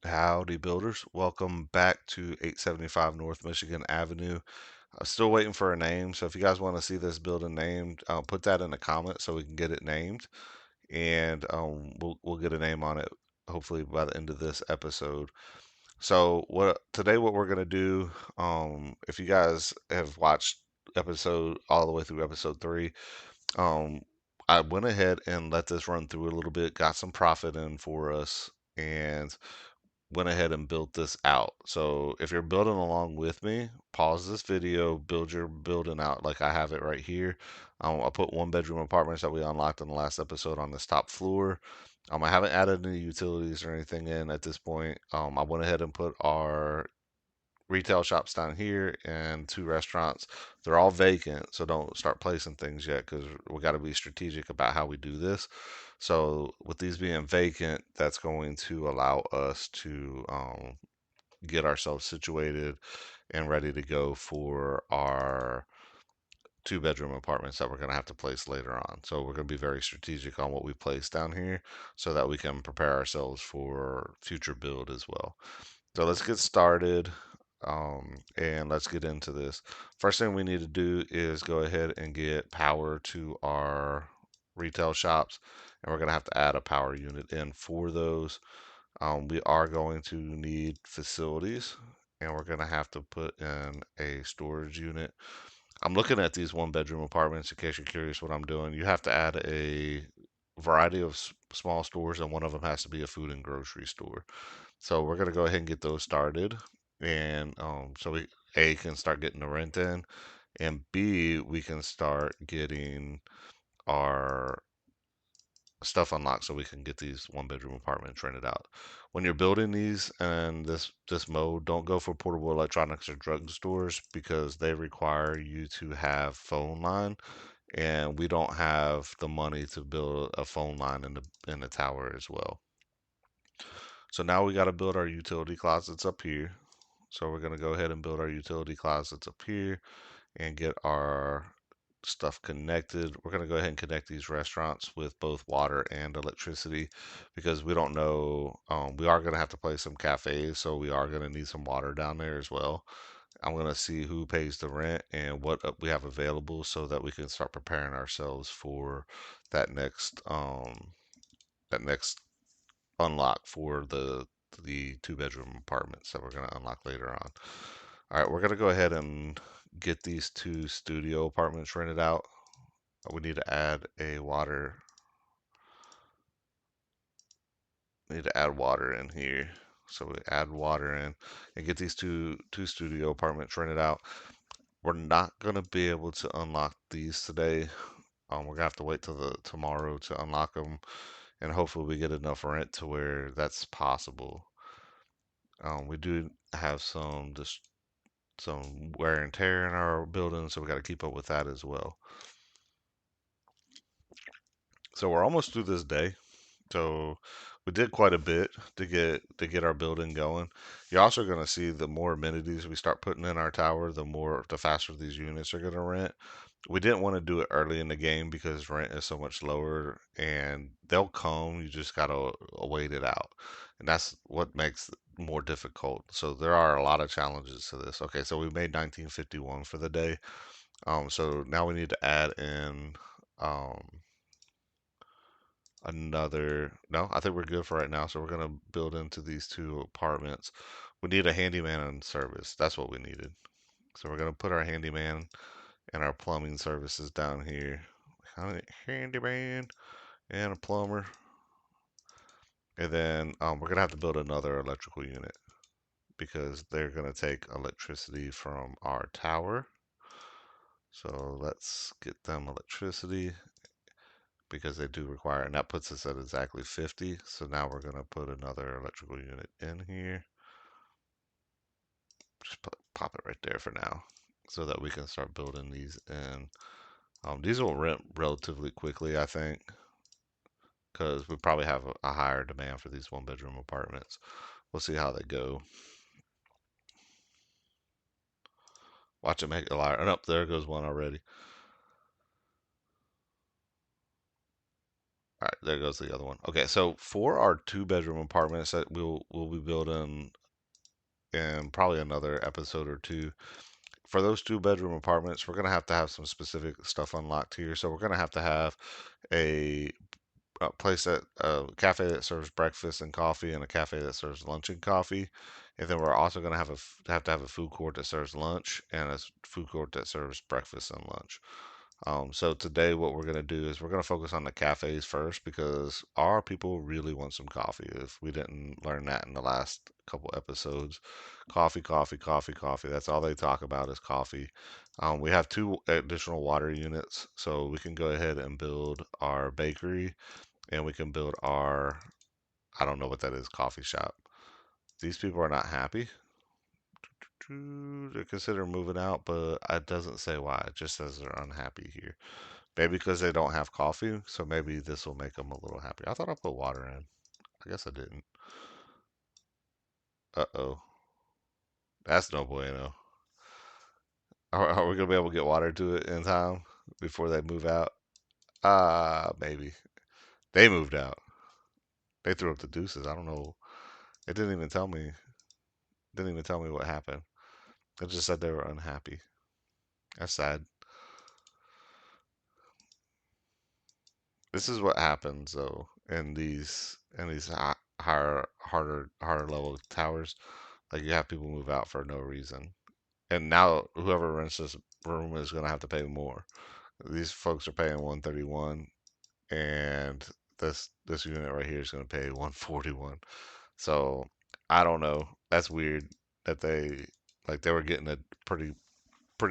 Howdy builders. Welcome back to 875 North Michigan Avenue. I'm still waiting for a name, so if you guys want to see this building named, put that in the comments so we can get it named, and we'll get a name on it hopefully by the end of this episode. So what we're gonna do, if you guys have watched episode all the way through episode 3, um, I went ahead and let this run through a little bit, got some profit in for us, and went ahead and built this out. So if you're building along with me, pause this video, build your building out like I have it right here. I put one bedroom apartments that we unlocked in the last episode on this top floor. I haven't added any utilities or anything in at this point. I went ahead and put our retail shops down here and two restaurants. They're all vacant, so don't start placing things yet because we got to be strategic about how we do this. So with these being vacant, that's going to allow us to get ourselves situated and ready to go for our two-bedroom apartments that we're going to have to place later on. So we're going to be very strategic on what we place down here so that we can prepare ourselves for future build as well. So let's get started, and let's get into this. First thing we need to do is go ahead and get power to our retail shops, and we're going to have to add a power unit in for those. We are going to need facilities, and we're going to have to put in a storage unit. I'm looking at these one bedroom apartments in case you're curious what I'm doing. You have to add a variety of small stores, and one of them has to be a food and grocery store. So we're gonna go ahead and get those started, and so we A can start getting the rent in, and B we can start getting our stuff unlocked so we can get these one bedroom apartments rented out. When you're building these and this mode, don't go for portable electronics or drugstores because they require you to have phone line, and we don't have the money to build a phone line in the tower as well. So now we got to build our utility closets up here. So we're going to go ahead and build our utility closets up here and get our stuff connected. We're going to go ahead and connect these restaurants with both water and electricity because we don't know. We are going to have to play some cafes, so we are going to need some water down there as well. I'm going to see who pays the rent and what we have available so that we can start preparing ourselves for that next unlock for the two bedroom apartments that we're going to unlock later on. All right, we're going to go ahead and get these two studio apartments rented out. We need to add a water. We need to add water in here. So we add water in and get these two studio apartments rented out. We're not gonna be able to unlock these today. We're gonna have to wait till the tomorrow to unlock them, and hopefully we get enough rent to where that's possible. We do have some wear and tear in our building, so we got to keep up with that as well. So we're almost through this day. So we did quite a bit to get our building going. You're also going to see the more amenities we start putting in our tower, the faster these units are going to rent. We didn't want to do it early in the game because rent is so much lower, and they'll come. You just gotta wait it out, and that's what makes it more difficult. So there are a lot of challenges to this. Okay, so we made 1951 for the day. So now we need to add in um another. No, I think we're good for right now. So we're gonna build into these two apartments. We need a handyman and service. That's what we needed. So we're gonna put our handyman and our plumbing services down here. Handyman and a plumber. And then we're gonna have to build another electrical unit because they're gonna take electricity from our tower. So let's get them electricity because they do require, and that puts us at exactly 50. So now we're gonna put another electrical unit in here. Just pop it right there for now so that we can start building these in. These will rent relatively quickly, I think, because we probably have a higher demand for these one bedroom apartments. We'll see how they go. Watch it make a liar. And up there goes one already. All right, there goes the other one. Okay, so for our two-bedroom apartments that we'll be building in probably another episode or two, for those two-bedroom apartments, we're gonna have to have some specific stuff unlocked here. So we're gonna have to have a, a place that a cafe that serves breakfast and coffee, and a cafe that serves lunch and coffee. And then we're also gonna have to have a food court that serves lunch and a food court that serves breakfast and lunch. So today, what we're gonna do is we're gonna focus on the cafes first because our people really want some coffee. If we didn't learn that in the last couple episodes, coffee, coffee, coffee, coffee. That's all they talk about is coffee. We have two additional water units, so we can go ahead and build our bakery, and we can build our, I don't know what that is, coffee shop. These people are not happy. They're considering moving out, but it doesn't say why. It just says they're unhappy here. Maybe because they don't have coffee, so maybe this will make them a little happy. I thought I put water in. I guess I didn't. Uh-oh. That's no bueno. Are we going to be able to get water to it in time before they move out? Maybe. They moved out. They threw up the deuces. I don't know. It didn't even tell me. Didn't even tell me what happened. It just said they were unhappy. That's sad. This is what happens though in these harder level towers. Like you have people move out for no reason, and now whoever rents this room is gonna have to pay more. These folks are paying 131, and this unit right here is gonna pay 141. So I don't know. That's weird that they were getting a pretty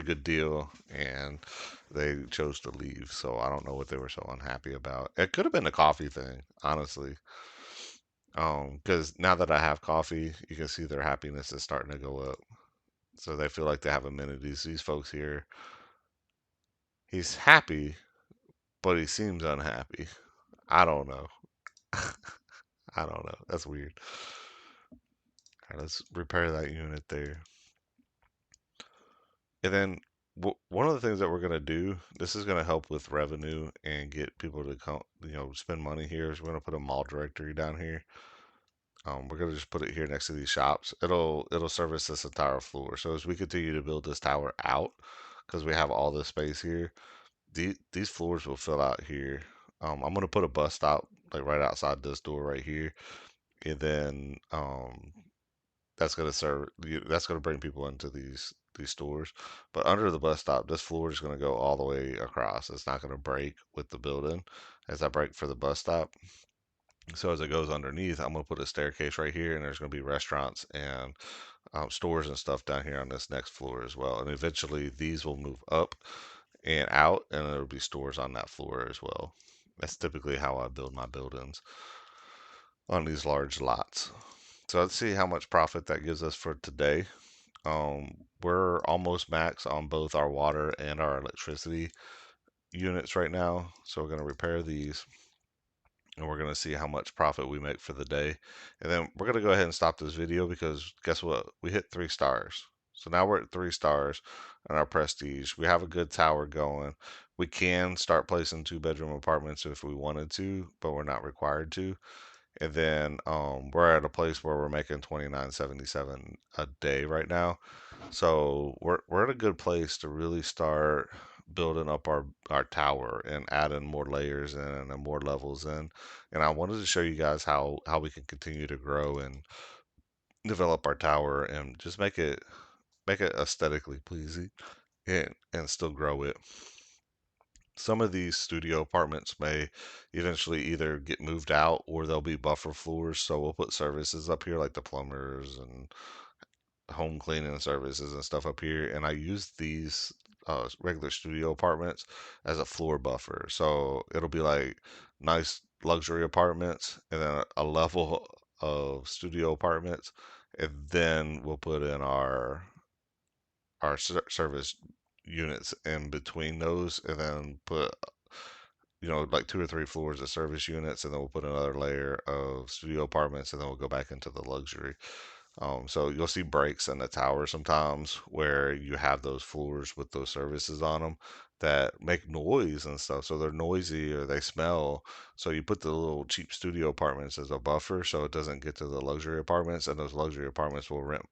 good deal and they chose to leave. So I don't know what they were so unhappy about. It could have been a coffee thing, honestly. Because now that I have coffee, you can see their happiness is starting to go up. So they feel like they have amenities. These folks here, he's happy, but he seems unhappy. I don't know. I don't know. That's weird. All right, let's repair that unit there. And then one of the things that we're going to do, this is going to help with revenue and get people to come, spend money here. Is we're going to put a mall directory down here. We're going to just put it here next to these shops. It'll service this entire floor. So as we continue to build this tower out, because we have all this space here, these floors will fill out here. I'm going to put a bus stop like right outside this door right here, and then that's going to that's going to bring people into these stores. But under the bus stop, this floor is going to go all the way across. It's not going to break with the building as I break for the bus stop. So as it goes underneath, I'm going to put a staircase right here, and there's going to be restaurants and stores and stuff down here on this next floor as well. And eventually, these will move up and out, and there'll be stores on that floor as well. That's typically how I build my buildings on these large lots. So let's see how much profit that gives us for today. We're almost max on both our water and our electricity units right now. So we're going to repair these and we're going to see how much profit we make for the day. And then we're going to go ahead and stop this video because guess what? We hit 3 stars. So now we're at 3 stars on our prestige. We have a good tower going. We can start placing two-bedroom apartments if we wanted to, but we're not required to. And then we're at a place where we're making 29.77 a day right now. So we're at a good place to really start building up our tower and adding more layers in and more levels in. And I wanted to show you guys how we can continue to grow and develop our tower and just make it aesthetically pleasing and still grow it. Some of these studio apartments may eventually either get moved out or they'll be buffer floors. So we'll put services up here like the plumbers and home cleaning services and stuff up here. And I use these regular studio apartments as a floor buffer. So it'll be like nice luxury apartments and then a level of studio apartments. And then we'll put in our service units in between those and then put like 2 or 3 floors of service units, and then we'll put another layer of studio apartments, and then we'll go back into the luxury. So you'll see breaks in the tower sometimes where you have those floors with those services on them. that make noise and stuff. So they're noisy or they smell. So you put the little cheap studio apartments as a buffer so it doesn't get to the luxury apartments, and those luxury apartments will rent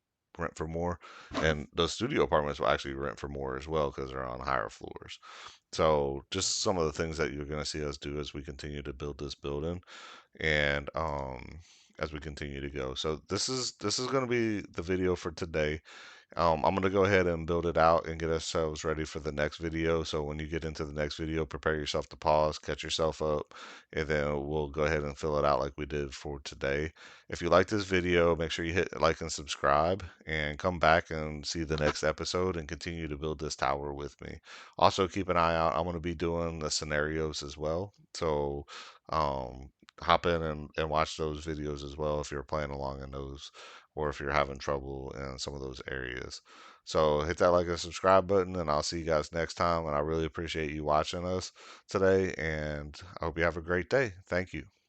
for more, and those studio apartments will actually rent for more as well because they're on higher floors. So just some of the things that you're going to see us do as we continue to build this building, and as we continue to go. So this is going to be the video for today. I'm going to go ahead and build it out and get ourselves ready for the next video. So when you get into the next video, prepare yourself to pause, catch yourself up, and then we'll go ahead and fill it out like we did for today. If you like this video, make sure you hit like and subscribe and come back and see the next episode and continue to build this tower with me. Also, keep an eye out. I'm going to be doing the scenarios as well. So, hop in and watch those videos as well if you're playing along in those, or if you're having trouble in some of those areas. So hit that like and subscribe button, and I'll see you guys next time. And I really appreciate you watching us today, and I hope you have a great day. Thank you.